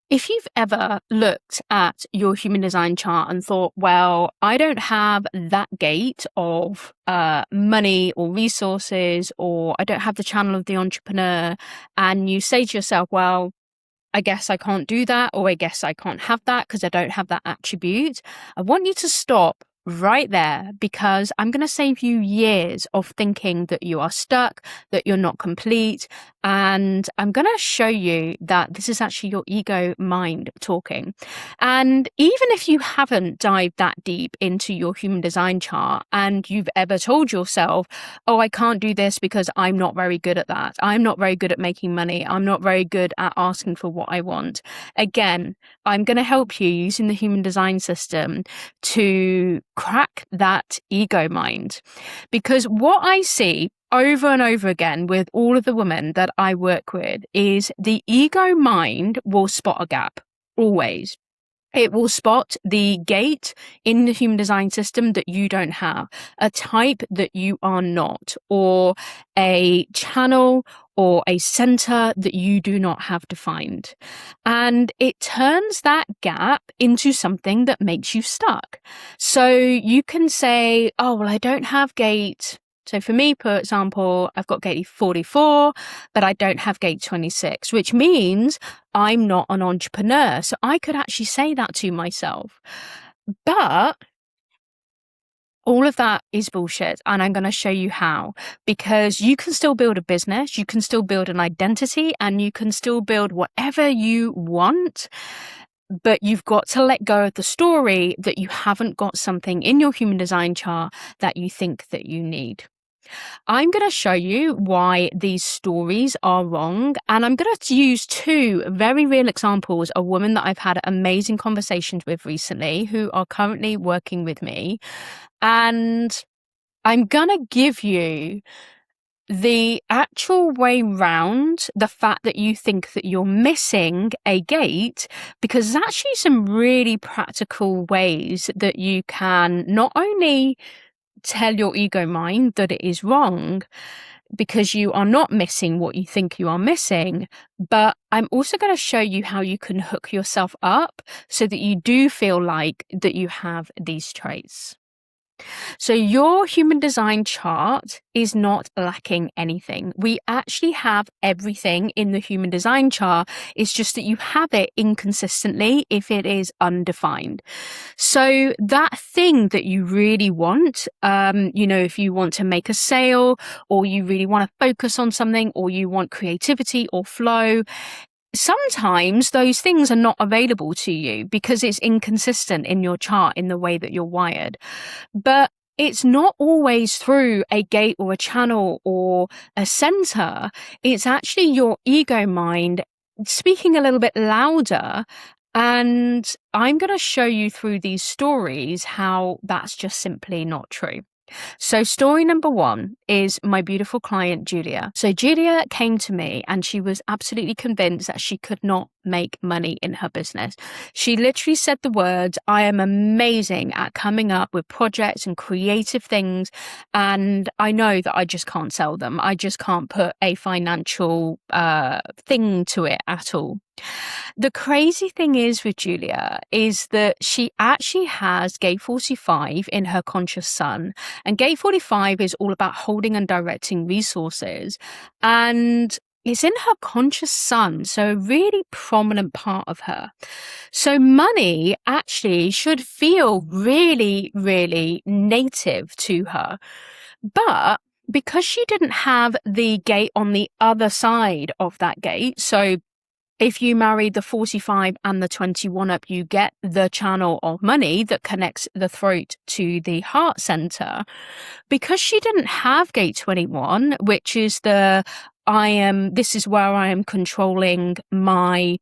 If you've ever looked at your human design chart and thought, well, I don't have that gate of money or resources, or I don't have the channel of the entrepreneur, and you say to yourself, well, I guess I can't do that, or I guess I can't have that because I don't have that attribute. I want you to stop right there, because I'm going to save you years of thinking that you are stuck, that you're not complete. And I'm going to show you that this is actually your ego mind talking. And even if you haven't dived that deep into your human design chart and you've ever told yourself, oh, I can't do this because I'm not very good at that. I'm not very good at making money. I'm not very good at asking for what I want. Again, I'm going to help you using the human design system to crack that ego mind. Because what I see over and over again with all of the women that I work with is the ego mind will spot a gap, always. It will spot the gate in the human design system that you don't have, a type that you are not, or a channel or a center that you do not have defined. And it turns that gap into something that makes you stuck. So you can say, oh, well, I don't have gate. So for me, for example, I've got gate 44, but I don't have gate 26, which means I'm not an entrepreneur. So I could actually say that to myself. But all of that is bullshit. And I'm going to show you how, because you can still build a business, you can still build an identity, and you can still build whatever you want. But you've got to let go of the story that you haven't got something in your human design chart that you think that you need. I'm going to show you why these stories are wrong. And I'm going to use two very real examples of women that I've had amazing conversations with recently who are currently working with me. And I'm going to give you the actual way round the fact that you think that you're missing a gate, because there's actually some really practical ways that you can not only tell your ego mind that it is wrong because you are not missing what you think you are missing, but I'm also going to show you how you can hook yourself up so that you do feel like that you have these traits. So your human design chart is not lacking anything. We actually have everything in the human design chart. It's just that you have it inconsistently if it is undefined. So that thing that you really want, if you want to make a sale, or you really want to focus on something, or you want creativity or flow, sometimes those things are not available to you because it's inconsistent in your chart in the way that you're wired. But it's not always through a gate or a channel or a center. It's actually your ego mind speaking a little bit louder. And I'm going to show you through these stories how that's just simply not true. So story number one is my beautiful client, Julia. So Julia came to me and she was absolutely convinced that she could not make money in her business. She literally said the words, I am amazing at coming up with projects and creative things, and I know that I just can't sell them. I just can't put a financial thing to it at all. The crazy thing is with Julia is that she actually has gate 45 in her conscious sun, and gate 45 is all about holding and directing resources, and it's in her conscious sun, so a really prominent part of her. So money actually should feel really, really native to her. But because she didn't have the gate on the other side of that gate, so if you marry the 45 and the 21 up, you get the channel of money that connects the throat to the heart center. Because she didn't have gate 21, which is this is where I am controlling my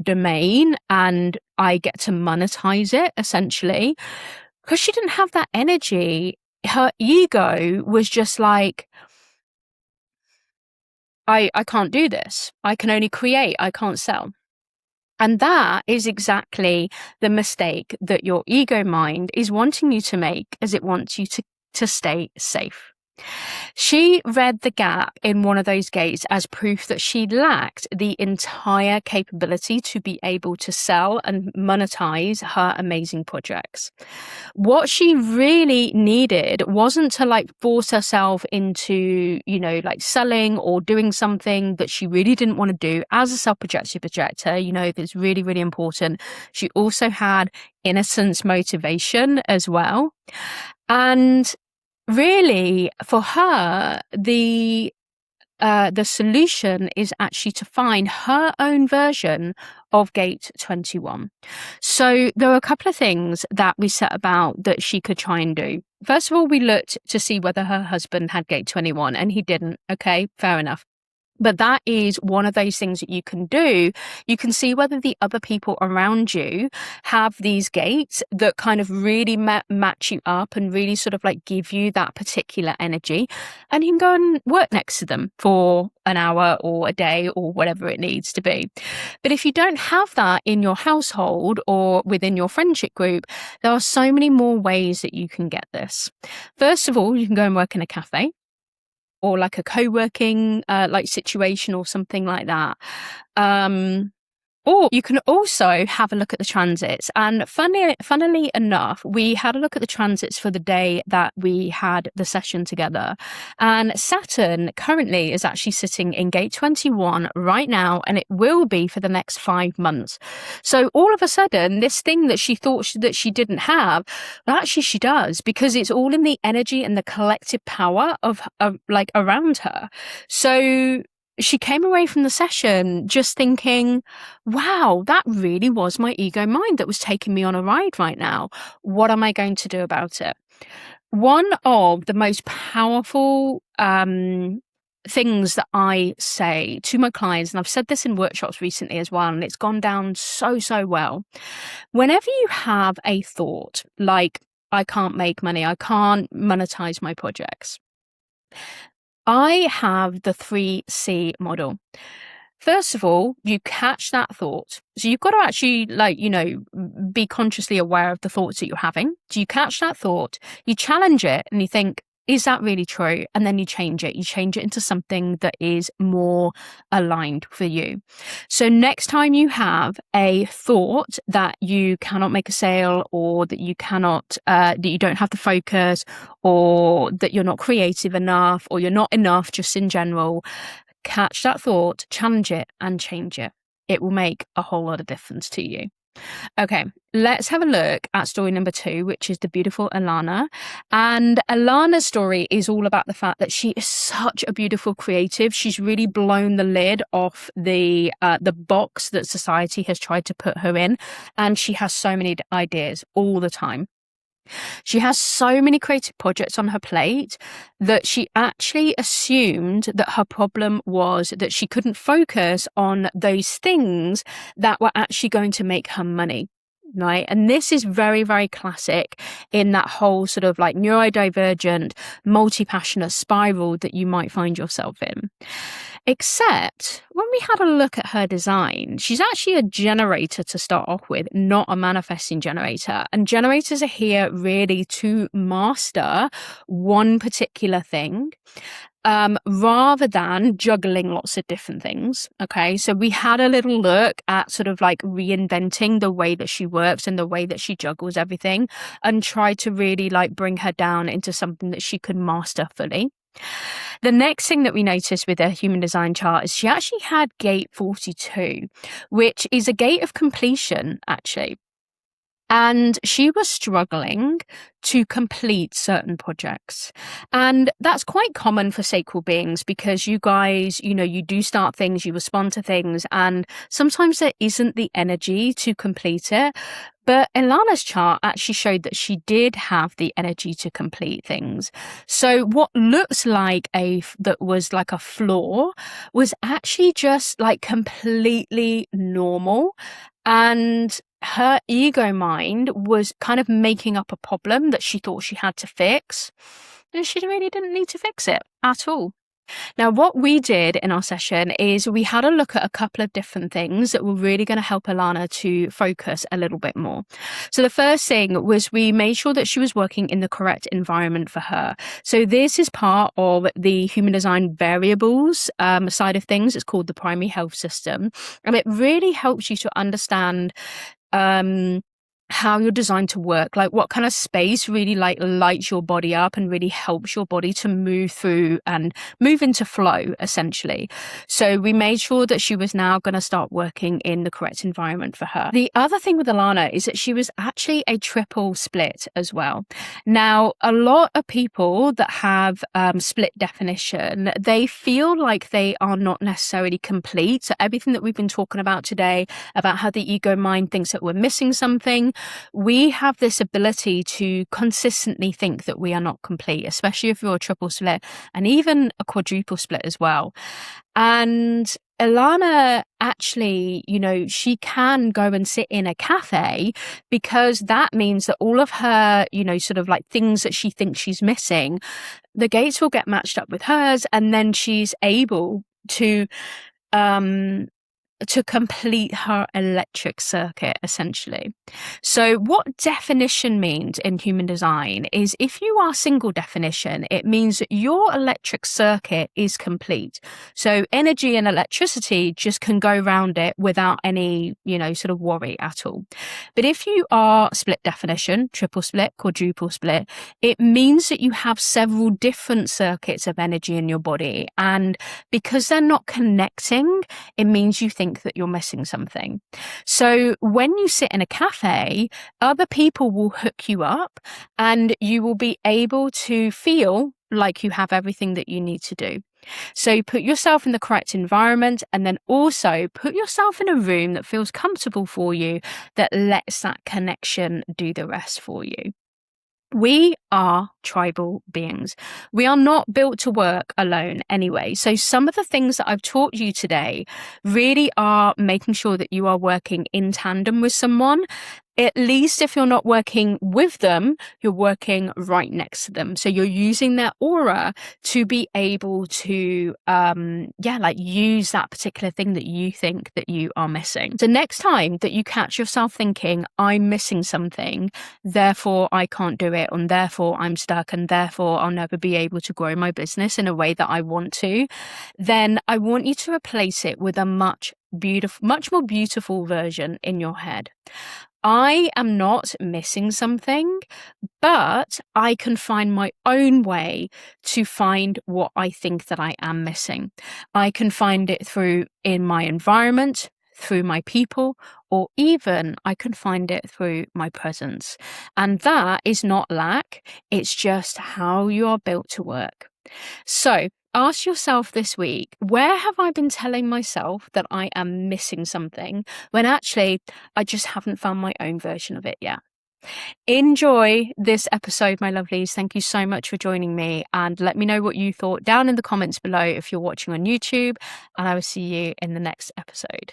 domain and I get to monetize it essentially. Because she didn't have that energy, her ego was just like, I can't do this. I can only create. I can't sell. And that is exactly the mistake that your ego mind is wanting you to make, as it wants you to stay safe. She read the gap in one of those gates as proof that she lacked the entire capability to be able to sell and monetize her amazing projects. What she really needed wasn't to like force herself into, like selling or doing something that she really didn't want to do as a self-projected projector. That's really, really important. She also had innocence motivation as well. And really, for her, the solution is actually to find her own version of Gate 21. So there are a couple of things that we set about that she could try and do. First of all, we looked to see whether her husband had Gate 21, and he didn't. Okay, fair enough. But that is one of those things that you can do. You can see whether the other people around you have these gates that kind of really match you up and really sort of like give you that particular energy. And you can go and work next to them for an hour or a day or whatever it needs to be. But if you don't have that in your household or within your friendship group, there are so many more ways that you can get this. First of all, you can go and work in a cafe, or like a co-working like situation or something like that. Or you can also have a look at the transits. And funnily enough, we had a look at the transits for the day that we had the session together. And Saturn currently is actually sitting in Gate 21 right now, and it will be for the next 5 months. So all of a sudden, this thing that she thought that she didn't have, well, actually she does, because it's all in the energy and the collective power of like around her. So she came away from the session just thinking, wow, that really was my ego mind that was taking me on a ride right now. What am I going to do about it? One of the most powerful things that I say to my clients, and I've said this in workshops recently as well, and it's gone down so well. Whenever you have a thought like, I can't make money, I can't monetize my projects, I have the 3C model. First of all, you catch that thought. So you've got to actually be consciously aware of the thoughts that you're having. So you catch that thought, you challenge it, and you think, is that really true? And then you change it. You change it into something that is more aligned for you. So next time you have a thought that you cannot make a sale, or that you cannot, that you don't have the focus, or that you're not creative enough, or you're not enough just in general, catch that thought, challenge it, and change it. It will make a whole lot of difference to you. Okay, let's have a look at story number 2, which is the beautiful Alana. And Alana's story is all about the fact that she is such a beautiful creative. She's really blown the lid off the box that society has tried to put her in, and she has so many ideas all the time. She has so many creative projects on her plate that she actually assumed that her problem was that she couldn't focus on those things that were actually going to make her money. Right. And this is very, very classic in that whole sort of like neurodivergent, multi-passionate spiral that you might find yourself in. Except when we had a look at her design, she's actually a generator to start off with, not a manifesting generator. And generators are here really to master one particular thing, rather than juggling lots of different things. Okay, so we had a little look at sort of like reinventing the way that she works and the way that she juggles everything, and tried to really like bring her down into something that she could master fully. The next thing that we noticed with her human design chart is she actually had gate 42, which is a gate of completion, actually. And she was struggling to complete certain projects. And that's quite common for sacral beings, because you guys, you do start things, you respond to things, and sometimes there isn't the energy to complete it. But Ilana's chart actually showed that she did have the energy to complete things. So what looks like that was like a flaw was actually just like completely normal. And her ego mind was kind of making up a problem that she thought she had to fix. And she really didn't need to fix it at all. Now, what we did in our session is we had a look at a couple of different things that were really going to help Alana to focus a little bit more. So the first thing was we made sure that she was working in the correct environment for her. So this is part of the human design variables side of things. It's called the primary health system. And it really helps you to understand how you're designed to work, like what kind of space really like lights your body up and really helps your body to move through and move into flow, essentially. So we made sure that she was now going to start working in the correct environment for her. The other thing with Alana is that she was actually a triple split as well. Now, a lot of people that have split definition, they feel like they are not necessarily complete. So everything that we've been talking about today, about how the ego mind thinks that we're missing something, we have this ability to consistently think that we are not complete, especially if you're a triple split and even a quadruple split as well. And Ilana actually, she can go and sit in a cafe because that means that all of her, sort of like things that she thinks she's missing, the gates will get matched up with hers, and then she's able to complete her electric circuit, essentially. So what definition means in human design is if you are single definition, it means that your electric circuit is complete. So energy and electricity just can go around it without any, sort of worry at all. But if you are split definition, triple split, quadruple split, it means that you have several different circuits of energy in your body. And because they're not connecting, it means you think that you're missing something. So when you sit in a cafe, other people will hook you up and you will be able to feel like you have everything that you need to do. So put yourself in the correct environment, and then also put yourself in a room that feels comfortable for you, that lets that connection do the rest for you. We are tribal beings. We are not built to work alone anyway. So some of the things that I've taught you today really are making sure that you are working in tandem with someone. At least if you're not working with them, you're working right next to them. So you're using their aura to be able to, use that particular thing that you think that you are missing. So next time that you catch yourself thinking, I'm missing something, therefore I can't do it, and therefore I'm stuck, and therefore I'll never be able to grow my business in a way that I want to, then I want you to replace it with a much more beautiful version in your head. I am not missing something, but I can find my own way to find what I think that I am missing. I can find it through in my environment, through my people, or even I can find it through my presence. And that is not lack. It's just how you are built to work. So ask yourself this week, where have I been telling myself that I am missing something when actually I just haven't found my own version of it yet? Enjoy this episode, my lovelies. Thank you so much for joining me, and let me know what you thought down in the comments below if you're watching on YouTube, and I will see you in the next episode.